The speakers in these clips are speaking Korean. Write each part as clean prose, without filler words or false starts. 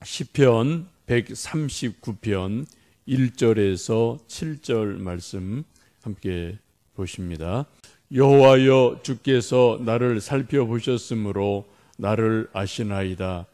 시편 139편 1절에서 7절 말씀 함께 보십니다. 여호와여, 주께서 나를 살펴보셨으므로 나를 아시나이다.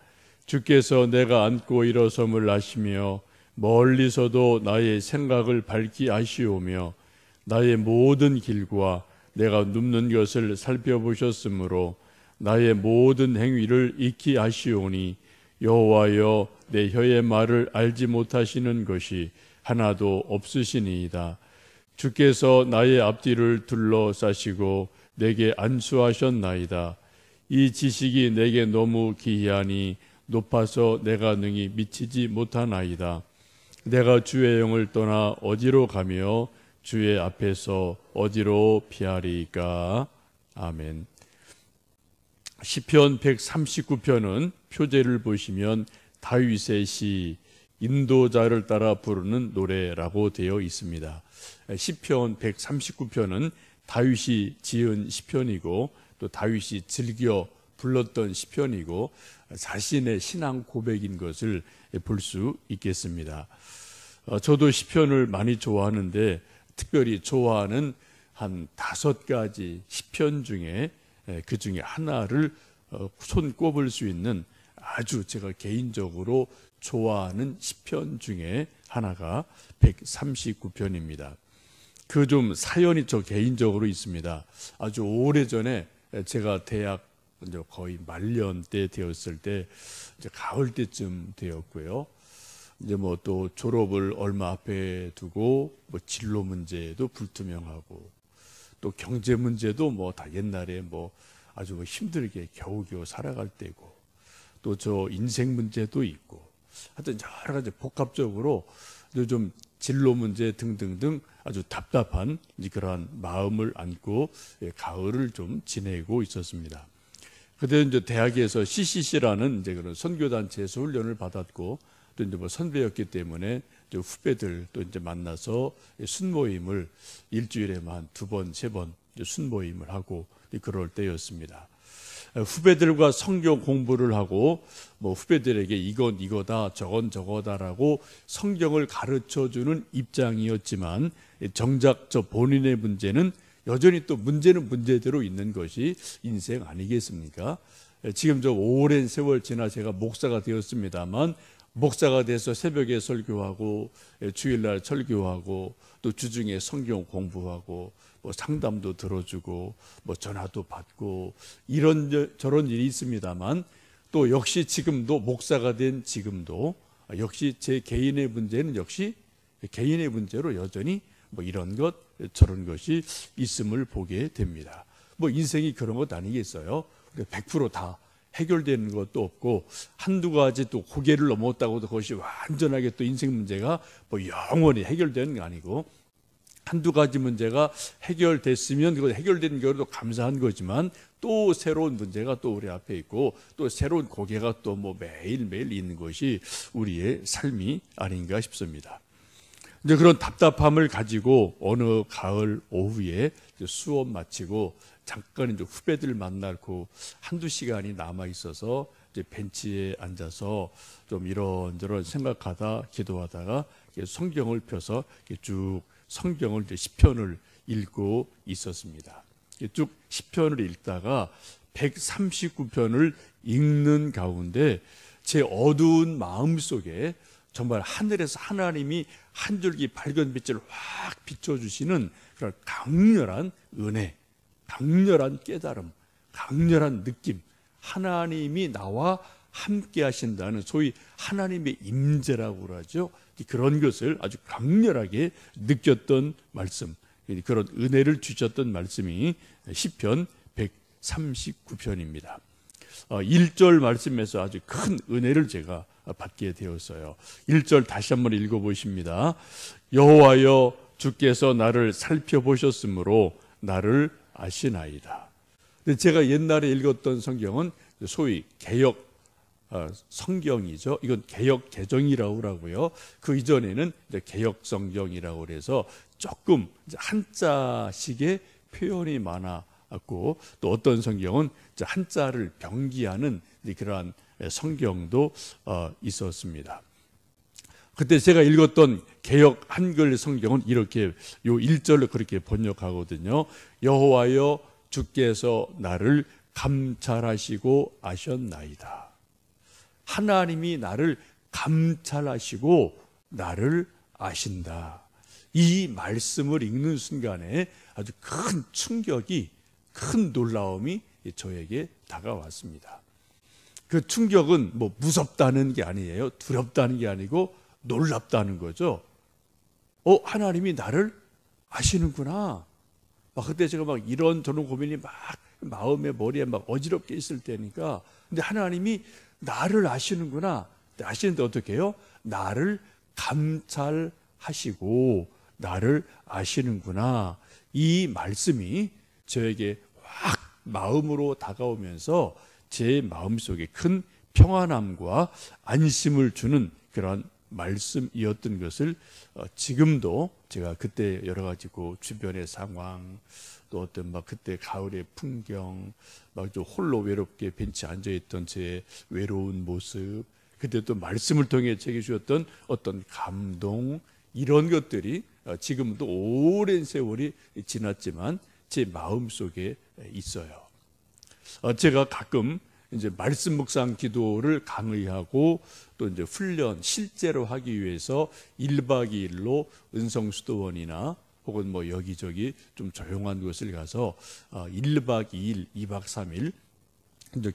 주께서 내가 앉고 일어섬을 아시며 멀리서도 나의 생각을 밝히 아시오며 나의 모든 길과 내가 눕는 것을 살펴보셨으므로 나의 모든 행위를 익히 아시오니 여호와여, 내 혀의 말을 알지 못하시는 것이 하나도 없으시니이다. 주께서 나의 앞뒤를 둘러싸시고 내게 안수하셨나이다. 이 지식이 내게 너무 기이하니 높아서 내가 능히 미치지 못하나이다. 내가 주의 영을 떠나 어디로 가며 주의 앞에서 어디로 피하리까? 아멘. 시편 139편은 표제를 보시면 다윗의 시, 인도자를 따라 부르는 노래라고 되어 있습니다. 시편 139편은 다윗이 지은 시편이고 또 다윗이 즐겨 불렀던 시편이고 자신의 신앙 고백인 것을 볼 수 있겠습니다. 저도 시편을 많이 좋아하는데 특별히 좋아하는 한 5가지 시편 중에 그 중에 하나를 손꼽을 수 있는 아주 제가 개인적으로 좋아하는 시편 중에 하나가 139편입니다. 그 좀 사연이 저 개인적으로 있습니다. 아주 오래전에 제가 대학 이제 거의 말년 때 되었을 때 이제 가을 때쯤 되었고요. 이제 뭐 또 졸업을 얼마 앞에 두고 뭐 진로 문제도 불투명하고 또 경제 문제도 뭐 다 옛날에 뭐 아주 힘들게 겨우겨우 살아갈 때고 또 저 인생 문제도 있고 하여튼 여러 가지 복합적으로 좀 진로 문제 등등등 아주 답답한 그러한 마음을 안고 가을을 좀 지내고 있었습니다. 그때 이제 대학에서 CCC라는 이제 그런 선교단체에서 훈련을 받았고 또 이제 뭐 선배였기 때문에 후배들 또 이제 만나서 순모임을 일주일에만 2번, 3번 순모임을 하고 그럴 때였습니다. 후배들과 성경 공부를 하고 뭐 후배들에게 이건 이거다 저건 저거다라고 성경을 가르쳐주는 입장이었지만 정작 저 본인의 문제는 여전히 또 문제는 문제대로 있는 것이 인생 아니겠습니까? 지금 저 오랜 세월 지나 제가 목사가 되었습니다만 목사가 돼서 새벽에 설교하고 주일날 설교하고 또 주중에 성경 공부하고 뭐 상담도 들어주고 뭐 전화도 받고 이런 저런 일이 있습니다만 또 역시 지금도 목사가 된 지금도 역시 제 개인의 문제는 역시 개인의 문제로 여전히 뭐 이런 것 저런 것이 있음을 보게 됩니다. 뭐 인생이 그런 것 아니겠어요? 100% 다 해결되는 것도 없고 한두 가지 또 고개를 넘었다고 그것이 완전하게 또 인생 문제가 뭐 영원히 해결되는 거 아니고 한두 가지 문제가 해결됐으면 그것 해결된 거로 감사한 거지만 또 새로운 문제가 또 우리 앞에 있고 또 새로운 고개가 또 뭐 매일매일 있는 것이 우리의 삶이 아닌가 싶습니다. 이제 그런 답답함을 가지고 어느 가을 오후에 수업 마치고 잠깐 이제 후배들 만나고 한두 시간이 남아 있어서 이제 벤치에 앉아서 좀 이런저런 생각하다 기도하다가 성경을 펴서 쭉 성경을 이제 시편을 읽고 있었습니다. 쭉 시편을 읽다가 139편을 읽는 가운데 제 어두운 마음 속에 정말 하늘에서 하나님이 한 줄기 밝은 빛을 확 비춰주시는 그런 강렬한 은혜, 강렬한 깨달음, 강렬한 느낌, 하나님이 나와 함께 하신다는 소위 하나님의 임재라고 그러죠. 그런 것을 아주 강렬하게 느꼈던 말씀, 그런 은혜를 주셨던 말씀이 시편 139편입니다. 1절 말씀에서 아주 큰 은혜를 제가 받게 되었어요. 1절 다시 한번 읽어보십니다. 여호와여, 주께서 나를 살펴보셨으므로 나를 아시나이다. 제가 옛날에 읽었던 성경은 소위 개역 성경이죠. 이건 개역 개정이라고 하고요. 그 이전에는 개역 성경이라고 그래서 조금 한자식의 표현이 많았고 또 어떤 성경은 한자를 병기하는 그러한 성경도 있었습니다. 그때 제가 읽었던 개역 한글 성경은 이렇게 요 1절을 그렇게 번역하거든요. 여호와여 주께서 나를 감찰하시고 아셨나이다. 하나님이 나를 감찰하시고 나를 아신다. 이 말씀을 읽는 순간에 아주 큰 충격이, 큰 놀라움이 저에게 다가왔습니다. 그 충격은 뭐 무섭다는 게 아니에요. 두렵다는 게 아니고 놀랍다는 거죠. 하나님이 나를 아시는구나. 그때 제가 막 이런저런 고민이 막 마음에 머리에 막 어지럽게 있을 때니까, 근데 하나님이 나를 아시는구나. 아시는데 어떻게 해요? 나를 감찰하시고 나를 아시는구나. 이 말씀이 저에게 확 마음으로 다가오면서 제 마음속에 큰 평안함과 안심을 주는 그런 말씀이었던 것을 지금도 제가 그때 여러 가지 주변의 상황, 또 어떤 그때 가을의 풍경, 좀 홀로 외롭게 벤치에 앉아있던 제 외로운 모습, 그때 또 말씀을 통해 제게 주셨던 어떤 감동, 이런 것들이 지금도 오랜 세월이 지났지만 제 마음속에 있어요. 제가 가끔 이제 말씀 묵상 기도를 강의하고 또 이제 훈련 실제로 하기 위해서 1박 2일로 은성수도원이나 혹은 여기저기 좀 조용한 곳을 가서 1박 2일, 2박 3일 이제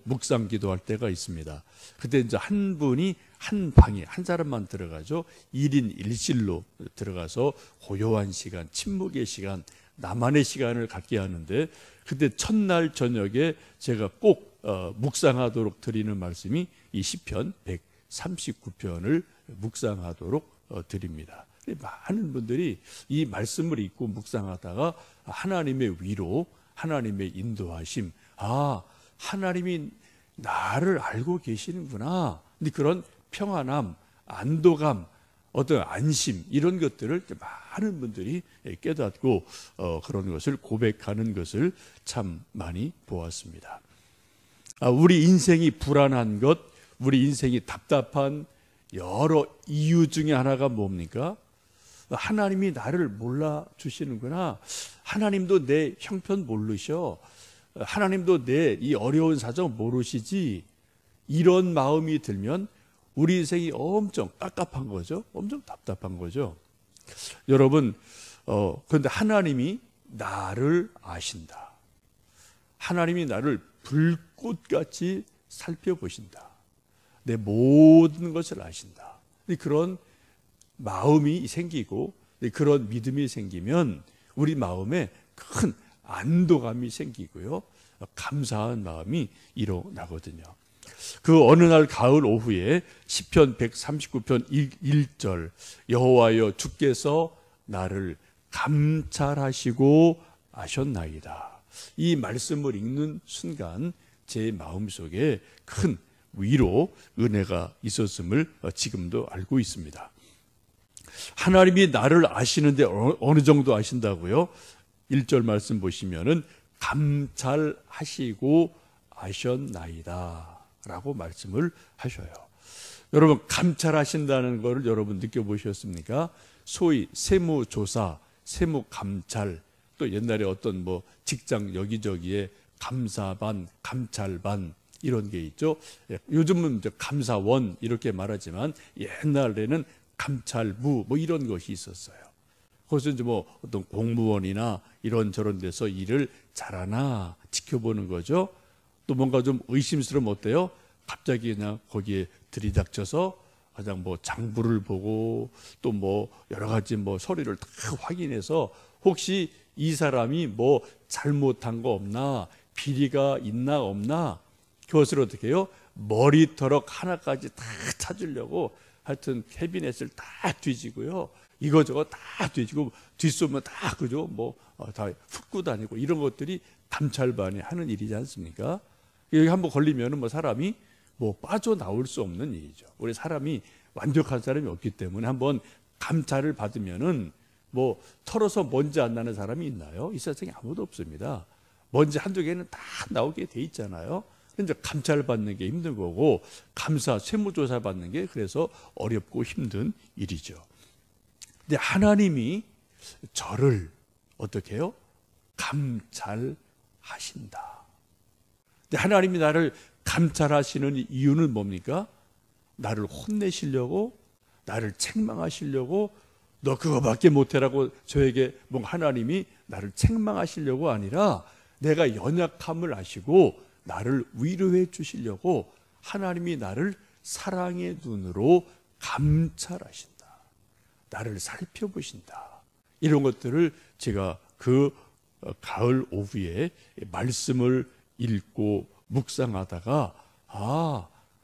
묵상 기도할 때가 있습니다. 그때 이제 한 분이 한 방에 한 사람만 들어가죠. 1인 1실로 들어가서 고요한 시간, 침묵의 시간, 나만의 시간을 갖게 하는데, 그때 첫날 저녁에 제가 꼭 묵상하도록 드리는 말씀이 이 시편 139편을 묵상하도록 드립니다. 많은 분들이 이 말씀을 읽고 묵상하다가 하나님의 위로, 하나님의 인도하심, 하나님이 나를 알고 계시는구나. 근데 그런 평안함, 안도감, 어떤 안심, 이런 것들을 많은 분들이 깨닫고 그런 것을 고백하는 것을 참 많이 보았습니다. 우리 인생이 불안한 것, 우리 인생이 답답한 여러 이유 중에 하나가 뭡니까? 하나님이 나를 몰라주시는구나. 하나님도 내 형편 모르셔. 하나님도 내 이 어려운 사정 모르시지. 이런 마음이 들면 우리 인생이 엄청 깝깝한 거죠. 엄청 답답한 거죠. 여러분, 그런데 하나님이 나를 아신다. 하나님이 나를 불꽃같이 살펴보신다. 내 모든 것을 아신다. 그런 마음이 생기고 그런 믿음이 생기면 우리 마음에 큰 안도감이 생기고요, 감사한 마음이 일어나거든요. 그 어느 날 가을 오후에 시편 139편 1절 여호와여 주께서 나를 감찰하시고 아셨나이다. 이 말씀을 읽는 순간 제 마음속에 큰 위로, 은혜가 있었음을 지금도 알고 있습니다. 하나님이 나를 아시는데 어느 정도 아신다고요? 1절 말씀 보시면은 감찰하시고 아셨나이다 라고 말씀을 하셔요. 여러분, 감찰하신다는 것을 여러분 느껴보셨습니까? 소위 세무조사, 세무감찰, 또 옛날에 어떤 직장 여기저기에 감사반, 감찰반 이런 게 있죠. 요즘은 이제 감사원 이렇게 말하지만 옛날에는 감찰부 이런 것이 있었어요. 그래서 이제 어떤 공무원이나 이런저런 데서 일을 잘하나 지켜보는 거죠. 또 뭔가 좀 의심스러우면 어때요? 갑자기 그냥 거기에 들이닥쳐서 가장 장부를 보고 또 여러 가지 서류를 다 확인해서 혹시 이 사람이 잘못한 거 없나, 비리가 있나 없나, 그것을 어떻게 해요? 머리털럭 하나까지 다 찾으려고 하여튼 캐비넷을 다 뒤지고요, 이거저거 다 뒤지고 뒷소문 다 그죠? 다 훑고 다니고, 이런 것들이 감찰반이 하는 일이지 않습니까? 여기 한번 걸리면은 사람이 빠져나올 수 없는 일이죠. 우리 사람이 완벽한 사람이 없기 때문에 한번 감찰을 받으면은 털어서 먼지 안 나는 사람이 있나요? 이 세상에 아무도 없습니다. 먼지 한두 개는 다 나오게 돼 있잖아요. 이제 감찰받는 게 힘든 거고 감사, 세무조사 받는 게 그래서 어렵고 힘든 일이죠. 근데 하나님이 저를 어떻게 해요? 감찰하신다. 근데 하나님이 나를 감찰하시는 이유는 뭡니까? 나를 혼내시려고, 나를 책망하시려고, 너 그거밖에 못해라고 저에게 뭔가 하나님이 나를 책망하시려고 아니라 내가 연약함을 아시고 나를 위로해 주시려고 하나님이 나를 사랑의 눈으로 감찰하신다. 나를 살펴보신다. 이런 것들을 제가 그 가을 오후에 말씀을 읽고 묵상하다가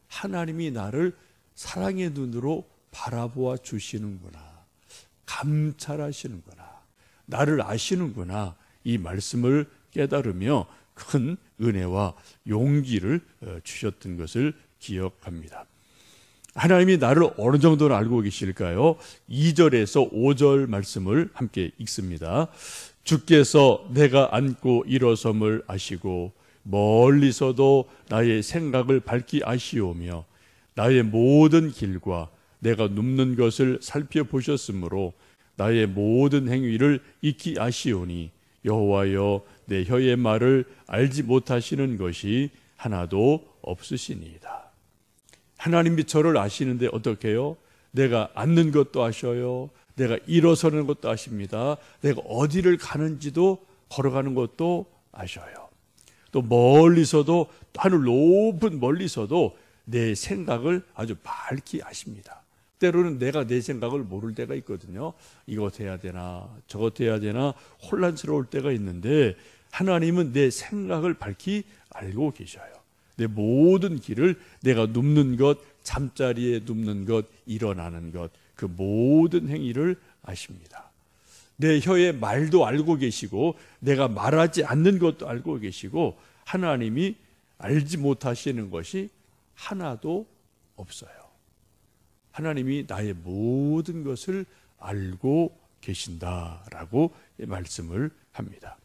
하나님이 나를 사랑의 눈으로 바라보아 주시는구나. 감찰하시는구나. 나를 아시는구나. 이 말씀을 깨달으며 큰 은혜와 용기를 주셨던 것을 기억합니다. 하나님이 나를 어느 정도로 알고 계실까요? 2절에서 5절 말씀을 함께 읽습니다. 주께서 내가 앉고 일어섬을 아시고 멀리서도 나의 생각을 밝히 아시오며 나의 모든 길과 내가 눕는 것을 살펴보셨으므로 나의 모든 행위를 익히 아시오니 여호와여 내 혀의 말을 알지 못하시는 것이 하나도 없으시니이다. 하나님이 저를 아시는데 어떻게 해요? 내가 앉는 것도 아셔요. 내가 일어서는 것도 아십니다. 내가 어디를 가는지도 걸어가는 것도 아셔요. 또 멀리서도 하늘 높은 멀리서도 내 생각을 아주 밝히 아십니다. 때로는 내가 내 생각을 모를 때가 있거든요. 이것 해야 되나 저것 해야 되나 혼란스러울 때가 있는데 하나님은 내 생각을 밝히 알고 계셔요. 내 모든 길을 내가 눕는 것, 잠자리에 눕는 것, 일어나는 것, 그 모든 행위를 아십니다. 내 혀의 말도 알고 계시고 내가 말하지 않는 것도 알고 계시고 하나님이 알지 못하시는 것이 하나도 없어요. 하나님이 나의 모든 것을 알고 계신다라고 말씀을 합니다.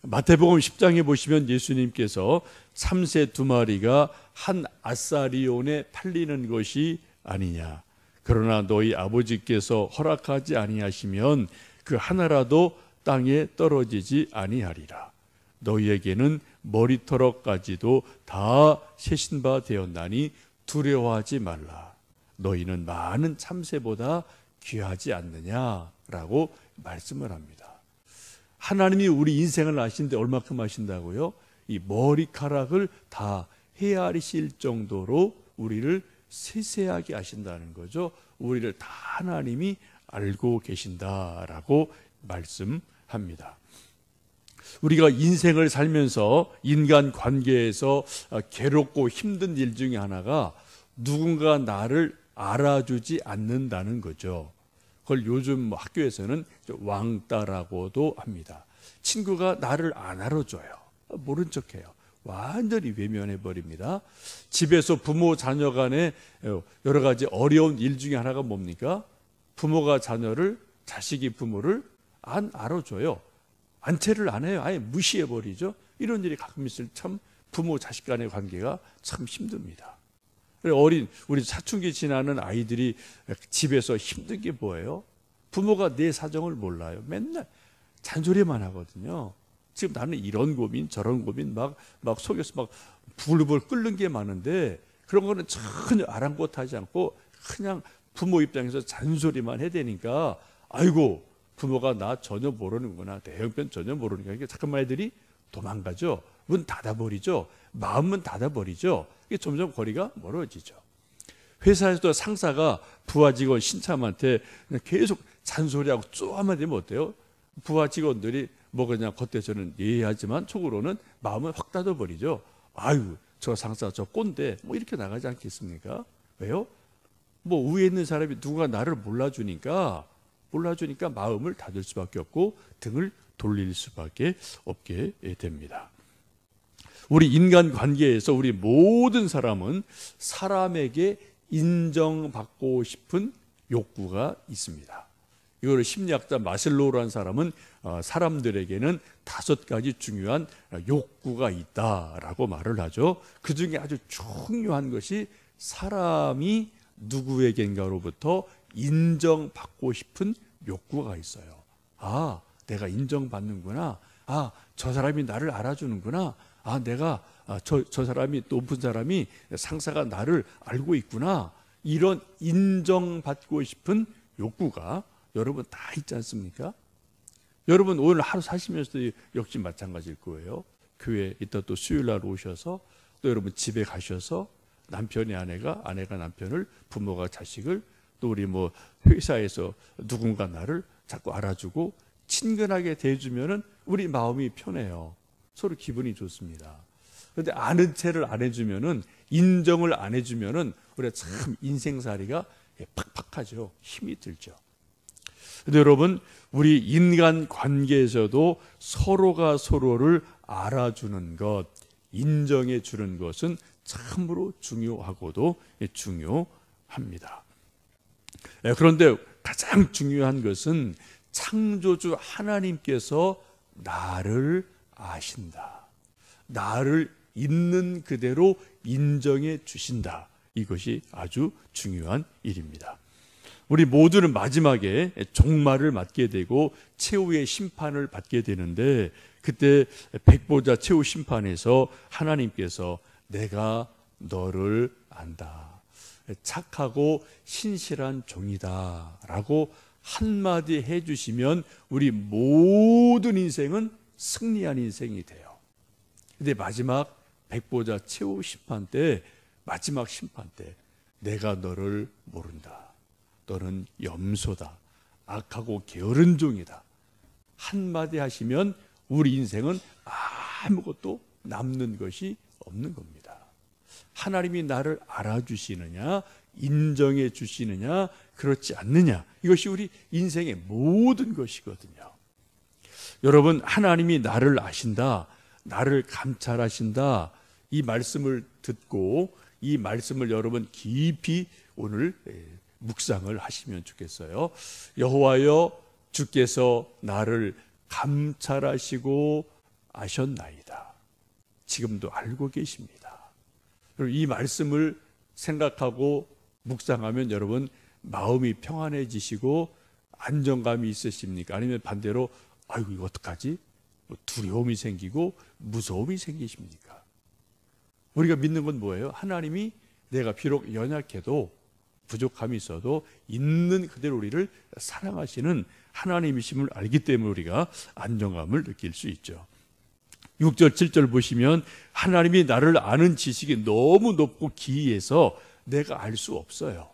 마태복음 10장에 보시면 예수님께서 삼새 두 마리가 한 아사리온에 팔리는 것이 아니냐. 그러나 너희 아버지께서 허락하지 아니하시면 그 하나라도 땅에 떨어지지 아니하리라. 너희에게는 머리털어까지도 다 세신 바 되었나니 두려워하지 말라. 너희는 많은 참새보다 귀하지 않느냐라고 말씀을 합니다. 하나님이 우리 인생을 아시는데 얼마큼 아신다고요? 이 머리카락을 다 헤아리실 정도로 우리를 세세하게 아신다는 거죠. 우리를 다 하나님이 알고 계신다라고 말씀합니다. 우리가 인생을 살면서 인간 관계에서 괴롭고 힘든 일 중에 하나가 누군가 나를 알아주지 않는다는 거죠. 그걸 요즘 학교에서는 왕따라고도 합니다. 친구가 나를 안 알아줘요. 모른 척해요. 완전히 외면해 버립니다. 집에서 부모 자녀 간에 여러 가지 어려운 일 중에 하나가 뭡니까? 부모가 자녀를, 자식이 부모를 안 알아줘요. 안채를 안 해요. 아예 무시해 버리죠. 이런 일이 가끔 있을 참 부모 자식 간의 관계가 참 힘듭니다. 우리 사춘기 지나는 아이들이 집에서 힘든 게 뭐예요? 부모가 내 사정을 몰라요. 맨날 잔소리만 하거든요. 지금 나는 이런 고민 저런 고민 막 속에서 막 부글부글 끓는 게 많은데 그런 거는 전혀 아랑곳하지 않고 그냥 부모 입장에서 잔소리만 해대니까 아이고 부모가 나 전혀 모르는구나. 내 형편 전혀 모르니까 이게 잠깐만 애들이 도망가죠. 문 닫아버리죠. 마음은 닫아버리죠. 이게 점점 거리가 멀어지죠. 회사에서도 상사가 부하 직원 신참한테 계속 잔소리하고 쪼아만 되면 어때요? 부하 직원들이 뭐 그냥 겉에서는 예의하지만 속으로는 마음을 확 닫아버리죠. 아유 저 상사 저 꼰대 뭐 이렇게 나가지 않겠습니까? 왜요? 뭐 위에 있는 사람이 누가 나를 몰라주니까 마음을 닫을 수밖에 없고 등을 돌릴 수밖에 없게 됩니다. 우리 인간 관계에서 우리 모든 사람은 사람에게 인정받고 싶은 욕구가 있습니다. 이거를 심리학자 마슬로우라는 사람은 사람들에게는 5가지 중요한 욕구가 있다라고 말을 하죠. 그 중에 아주 중요한 것이 사람이 누구에겐가로부터 인정받고 싶은 욕구가 있어요. 아, 내가 인정받는구나. 아, 저 사람이 나를 알아주는구나. 아, 내가 저 사람이, 높은 사람이, 상사가 나를 알고 있구나. 이런 인정받고 싶은 욕구가 여러분 다 있지 않습니까? 여러분 오늘 하루 사시면서도 역시 마찬가지일 거예요. 교회 이따 또 수요일 날 오셔서 또 여러분 집에 가셔서 남편이 아내가 남편을, 부모가 자식을, 또 우리 뭐 회사에서 누군가 나를 자꾸 알아주고 친근하게 대해주면은 우리 마음이 편해요. 서로 기분이 좋습니다. 그런데 아는 체를 안 해주면은, 인정을 안 해주면은 우리가 참 인생살이가 팍팍하죠. 힘이 들죠. 근데 여러분, 우리 인간 관계에서도 서로가 서로를 알아주는 것, 인정해 주는 것은 참으로 중요하고도 중요합니다. 그런데 가장 중요한 것은 창조주 하나님께서 나를 아신다. 나를 있는 그대로 인정해 주신다. 이것이 아주 중요한 일입니다. 우리 모두는 마지막에 종말을 맞게 되고 최후의 심판을 받게 되는데, 그때 백보자 최후 심판에서 하나님께서 내가 너를 안다. 착하고 신실한 종이다 라고 한마디 해주시면 우리 모든 인생은 승리한 인생이 돼요. 근데 마지막 백보자 최후 심판 때, 마지막 심판 때 내가 너를 모른다. 너는 염소다. 악하고 게으른 종이다. 한마디 하시면 우리 인생은 아무것도 남는 것이 없는 겁니다. 하나님이 나를 알아주시느냐, 인정해 주시느냐, 그렇지 않느냐, 이것이 우리 인생의 모든 것이거든요. 여러분, 하나님이 나를 아신다, 나를 감찰하신다, 이 말씀을 듣고 이 말씀을 여러분 깊이 오늘 묵상을 하시면 좋겠어요. 여호와여, 주께서 나를 감찰하시고 아셨나이다. 지금도 알고 계십니다. 이 말씀을 생각하고 묵상하면 여러분 마음이 평안해지시고 안정감이 있으십니까? 아니면 반대로 아이고 이거 어떡하지? 두려움이 생기고 무서움이 생기십니까? 우리가 믿는 건 뭐예요? 하나님이 내가 비록 연약해도 부족함이 있어도 있는 그대로 우리를 사랑하시는 하나님이심을 알기 때문에 우리가 안정감을 느낄 수 있죠. 6절 7절 보시면 하나님이 나를 아는 지식이 너무 높고 기이해서 내가 알 수 없어요.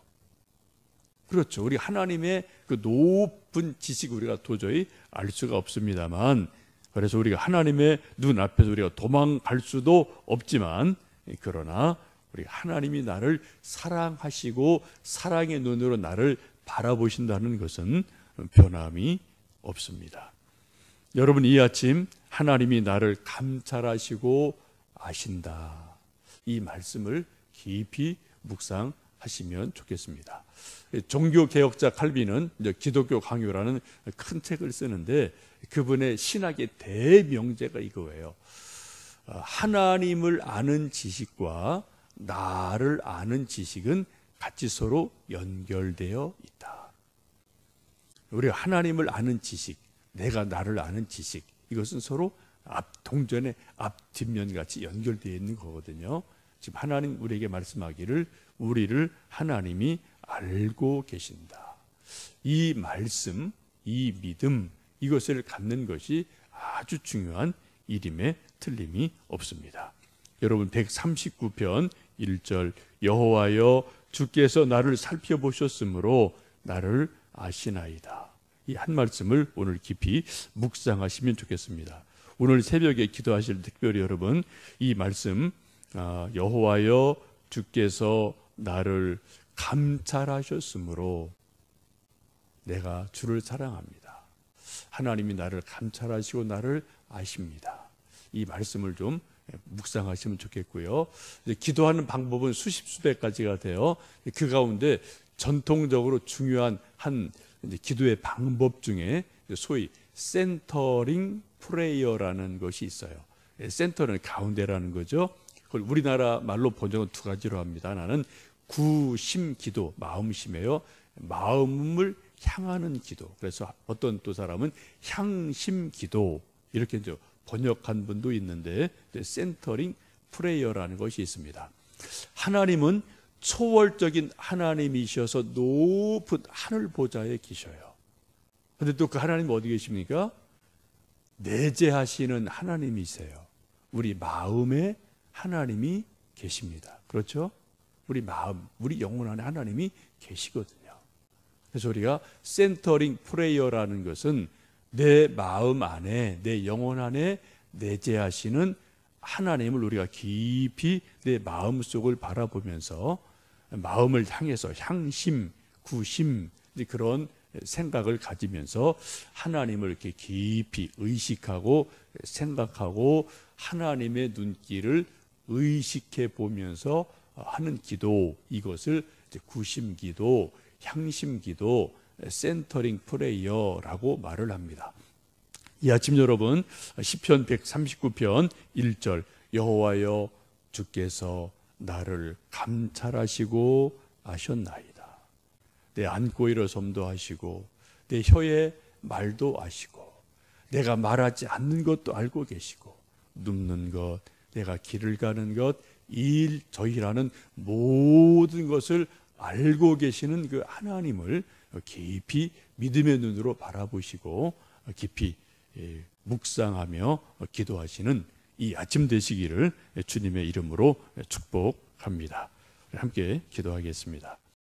그렇죠. 우리 하나님의 그 높은 지식 우리가 도저히 알 수가 없습니다만, 그래서 우리가 하나님의 눈 앞에서 우리가 도망갈 수도 없지만, 그러나 우리 하나님이 나를 사랑하시고 사랑의 눈으로 나를 바라보신다는 것은 변함이 없습니다. 여러분, 이 아침 하나님이 나를 감찰하시고 아신다, 이 말씀을 깊이 묵상하시면 좋겠습니다. 종교개혁자 칼빈은 기독교 강요라는 큰 책을 쓰는데, 그분의 신학의 대명제가 이거예요. 하나님을 아는 지식과 나를 아는 지식은 같이 서로 연결되어 있다. 우리가 하나님을 아는 지식, 내가 나를 아는 지식, 이것은 서로 동전의 앞 뒷면 같이 연결되어 있는 거거든요. 지금 하나님 우리에게 말씀하기를 우리를 하나님이 알고 계신다. 이 말씀, 이 믿음, 이것을 갖는 것이 아주 중요한 일임에 틀림이 없습니다. 여러분 139편 1절 여호와여, 주께서 나를 살펴보셨으므로 나를 아시나이다. 이 한 말씀을 오늘 깊이 묵상하시면 좋겠습니다. 오늘 새벽에 기도하실 특별히 여러분 이 말씀, 여호와여, 주께서 나를 감찰하셨으므로 내가 주를 사랑합니다. 하나님이 나를 감찰하시고 나를 아십니다. 이 말씀을 좀 묵상하시면 좋겠고요. 기도하는 방법은 수십 수백 가지가 돼요. 그 가운데 전통적으로 중요한 한 이제 기도의 방법 중에 소위 센터링 프레이어라는 것이 있어요. 센터는 가운데라는 거죠. 그걸 우리나라 말로 번역은 두 가지로 합니다. 하나는 구심 기도, 마음심이에요. 마음을 향하는 기도. 그래서 어떤 또 사람은 향심 기도 이렇게 이제 번역한 분도 있는데 센터링 프레이어라는 것이 있습니다. 하나님은 초월적인 하나님이셔서 높은 하늘 보좌에 계셔요. 그런데 또 그 하나님 어디 계십니까? 내재하시는 하나님이세요. 우리 마음에 하나님이 계십니다. 그렇죠? 우리 마음, 우리 영혼 안에 하나님이 계시거든요. 그래서 우리가 센터링 프레이어라는 것은 내 마음 안에, 내 영혼 안에 내재하시는 하나님을 우리가 깊이 내 마음속을 바라보면서 마음을 향해서 향심, 구심 그런 생각을 가지면서 하나님을 이렇게 깊이 의식하고 생각하고 하나님의 눈길을 의식해 보면서 하는 기도, 이것을 구심 기도, 향심 기도, 센터링 프레이어라고 말을 합니다. 이 아침 여러분 시편 139편 1절 여호와여 주께서 나를 감찰하시고 아셨나이다. 내 앉고 일어섬도 하시고 내 혀의 말도 아시고 내가 말하지 않는 것도 알고 계시고 눕는 것, 내가 길을 가는 것, 일, 저희라는 모든 것을 알고 계시는 그 하나님을 깊이 믿음의 눈으로 바라보시고 깊이 묵상하며 기도하시는 이 아침 되시기를 주님의 이름으로 축복합니다. 함께 기도하겠습니다.